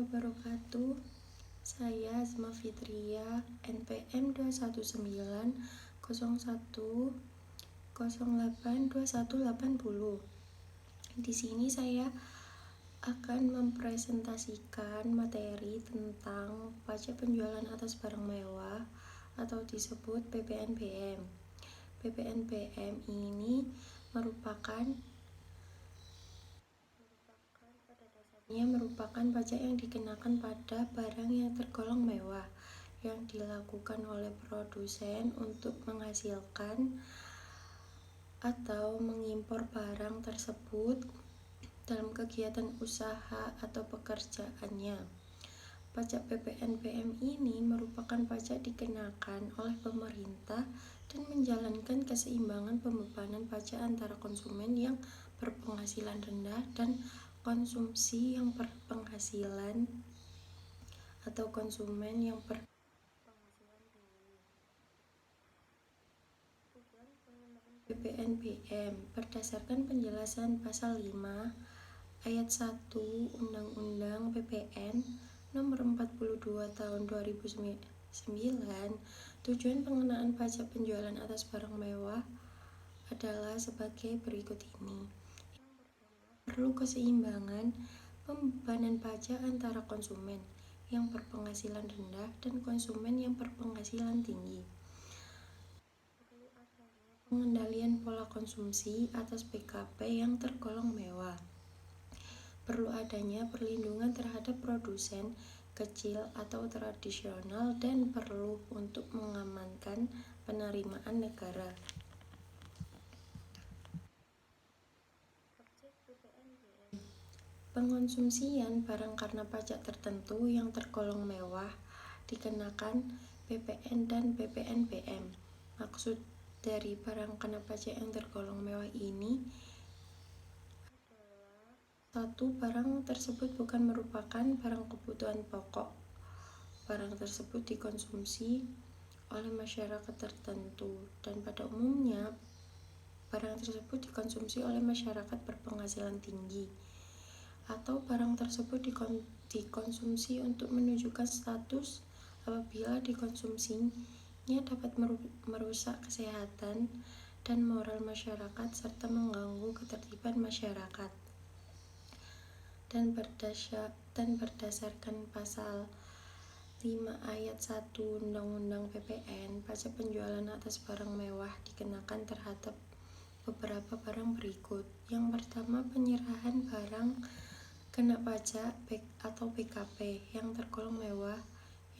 wabarakatuh. Saya Azma Fitria, NPM 21901082180. Di sini saya akan mempresentasikan materi tentang pajak penjualan atas barang mewah atau disebut PPNBM. PPNBM ini merupakan pajak yang dikenakan pada barang yang tergolong mewah yang dilakukan oleh produsen untuk menghasilkan atau mengimpor barang tersebut dalam kegiatan usaha atau pekerjaannya. Pajak PPNBM ini merupakan pajak dikenakan oleh pemerintah dan menjalankan keseimbangan pembebanan pajak antara konsumen yang berpenghasilan rendah dan konsumsi yang berpenghasilan atau konsumen yang berpenghasilan tinggi. PPNBM berdasarkan penjelasan pasal 5 ayat 1 Undang-Undang PPN Nomor 42 Tahun 2009, tujuan pengenaan pajak penjualan atas barang mewah adalah sebagai berikut ini. Perlu keseimbangan pembebanan pajak antara konsumen yang berpenghasilan rendah dan konsumen yang berpenghasilan tinggi. Pengendalian pola konsumsi atas PKP yang tergolong mewah. Perlu adanya perlindungan terhadap produsen kecil atau tradisional dan perlu untuk mengamankan penerimaan negara. Pengonsumsian barang karena pajak tertentu yang tergolong mewah dikenakan PPN dan PPNBM. Maksud dari barang kena pajak yang tergolong mewah ini satu, barang tersebut bukan merupakan barang kebutuhan pokok. Barang tersebut dikonsumsi oleh masyarakat tertentu dan pada umumnya barang tersebut dikonsumsi oleh masyarakat berpenghasilan tinggi. Atau barang tersebut dikonsumsi untuk menunjukkan status apabila dikonsumsinya dapat merusak kesehatan dan moral masyarakat serta mengganggu ketertiban masyarakat. Dan berdasarkan pasal 5 ayat 1 Undang-Undang PPN, pajak penjualan atas barang mewah dikenakan terhadap beberapa barang berikut. Yang pertama, penyerahan barang kena pajak atau PKP yang tergolong mewah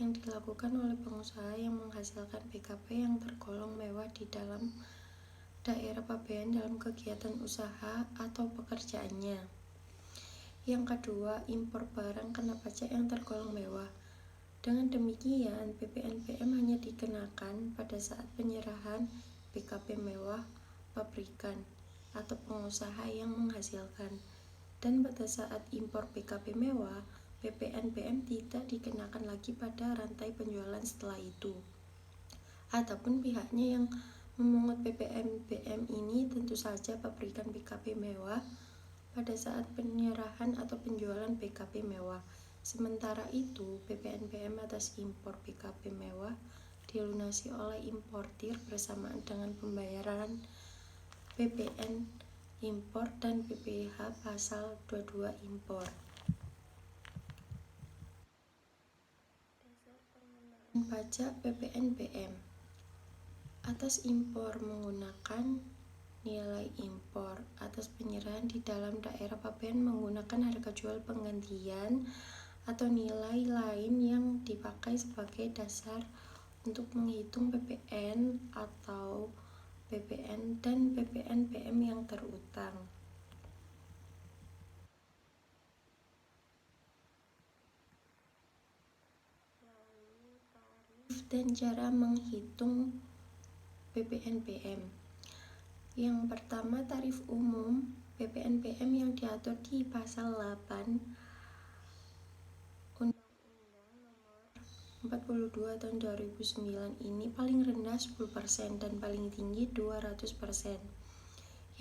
yang dilakukan oleh pengusaha yang menghasilkan PKP yang tergolong mewah di dalam daerah pabean dalam kegiatan usaha atau pekerjaannya. Yang kedua, impor barang kena pajak yang tergolong mewah. Dengan demikian, PPNBM hanya dikenakan pada saat penyerahan PKP mewah pabrikan atau pengusaha yang menghasilkan. Dan pada saat impor PKP mewah, PPNBM tidak dikenakan lagi pada rantai penjualan setelah itu. Adapun pihaknya yang memungut PPNBM ini tentu saja pabrikan PKP mewah pada saat penyerahan atau penjualan PKP mewah. Sementara itu, PPNBM atas impor PKP mewah dilunasi oleh importir bersamaan dengan pembayaran PPN impor dan PPh pasal 22 impor. Pajak PPNBM atas impor menggunakan nilai impor atas penyerahan di dalam daerah pabean menggunakan harga jual penggantian atau nilai lain yang dipakai sebagai dasar untuk menghitung PPN atau PPN dan PPNBM yang terutang. Tarif dan cara menghitung PPNBM. Yang pertama, tarif umum PPNBM yang diatur di pasal 8 Undang-Undang Nomor 42 Tahun 2009 ini paling rendah 10% dan paling tinggi 200%.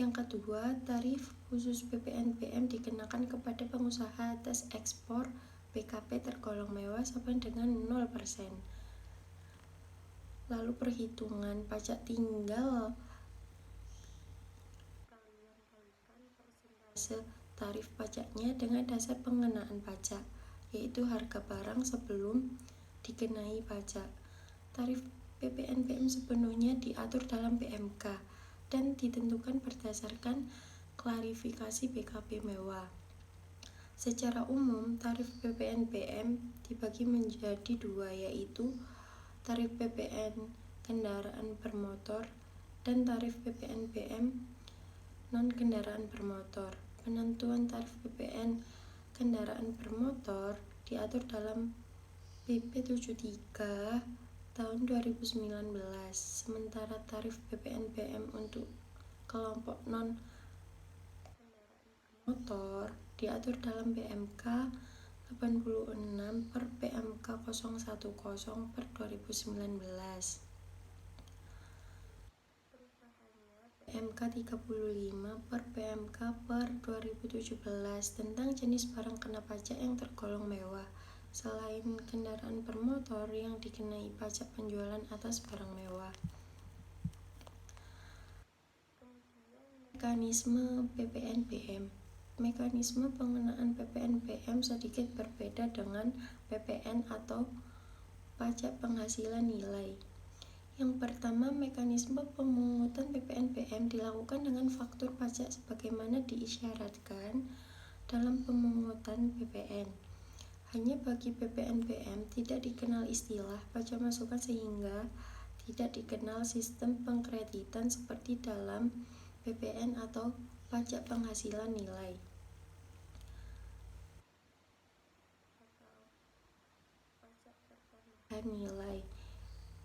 Yang kedua, tarif khusus PPNBM dikenakan kepada pengusaha atas ekspor PKP tergolong mewah sama dengan 0%. Lalu perhitungan pajak tinggal tarif pajaknya dengan dasar pengenaan pajak, yaitu harga barang sebelum dikenai pajak. Tarif PPNBM sepenuhnya diatur dalam PMK dan ditentukan berdasarkan klarifikasi PKP mewah. Secara umum, tarif PPNBM dibagi menjadi dua, yaitu tarif PPN kendaraan bermotor dan tarif PPNBM non-kendaraan bermotor. Penentuan tarif PPN kendaraan bermotor diatur dalam PP 73 tahun 2019, sementara tarif PPNBM untuk kelompok non-motor diatur dalam PMK 86 per PMK 010 per 2019. PMK 35 per PMK per 2017 tentang jenis barang kena pajak yang tergolong mewah, selain kendaraan bermotor yang dikenai pajak penjualan atas barang mewah. Mekanisme PPNBM. Mekanisme pengenaan PPNBM sedikit berbeda dengan PPN atau pajak penghasilan nilai. Yang pertama, mekanisme pemungutan PPNBM dilakukan dengan faktur pajak sebagaimana diisyaratkan dalam pemungutan PPN. Hanya bagi PPNBM tidak dikenal istilah pajak masukan sehingga tidak dikenal sistem pengkreditan seperti dalam PPN atau pajak penghasilan nilai. Nilai.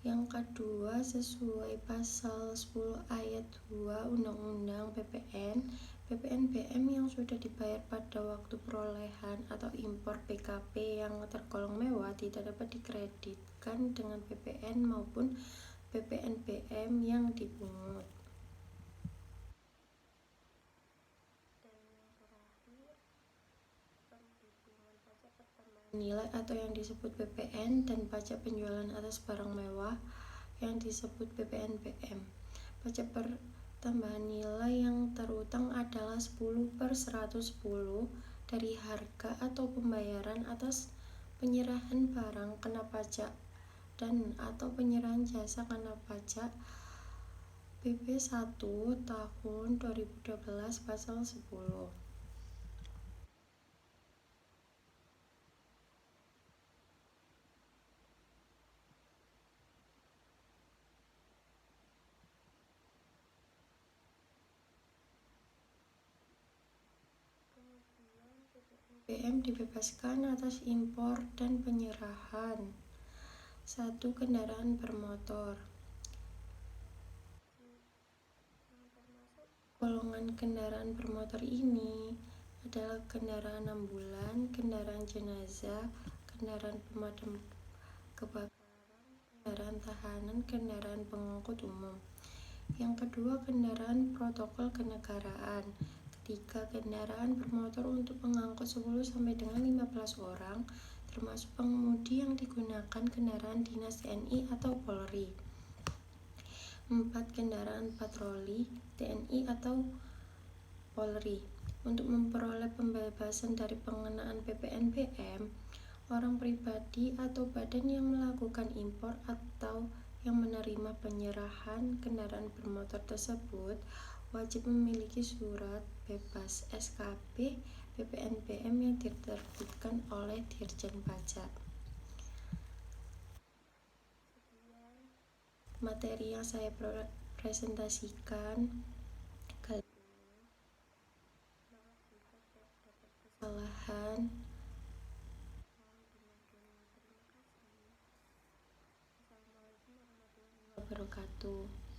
Yang kedua, sesuai pasal 10 ayat 2 Undang-Undang PPN, PPNBM yang sudah dibayar pada waktu perolehan atau impor PKP yang tergolong mewah tidak dapat dikreditkan dengan PPN maupun PPNBM yang dipungut. Nilai atau yang disebut PPN dan pajak penjualan atas barang mewah yang disebut PPNBM. Pajak pertambahan nilai yang terutang adalah 10/110 dari harga atau pembayaran atas penyerahan barang kena pajak dan atau penyerahan jasa kena pajak PP 1 tahun 2012 pasal 10. PPNBM dibebaskan atas impor dan penyerahan. 1. Kendaraan bermotor. Golongan kendaraan bermotor ini adalah kendaraan ambulan, kendaraan jenazah, kendaraan pemadam kebakaran, kendaraan tahanan, kendaraan pengangkut umum. Yang kedua, kendaraan protokol kenegaraan. Ketiga, kendaraan bermotor untuk pengangkut 10 sampai dengan 15 orang, termasuk pengemudi yang digunakan kendaraan dinas TNI atau Polri. 4. Kendaraan patroli TNI atau Polri. Untuk memperoleh pembebasan dari pengenaan PPNBM, orang pribadi atau badan yang melakukan impor atau yang menerima penyerahan kendaraan bermotor tersebut wajib memiliki surat bebas SKP PPNBM yang diterbitkan oleh Dirjen Pajak. Materi yang saya presentasikan kali ini, kesalahan. Assalamualaikum warahmatullahi wabarakatuh.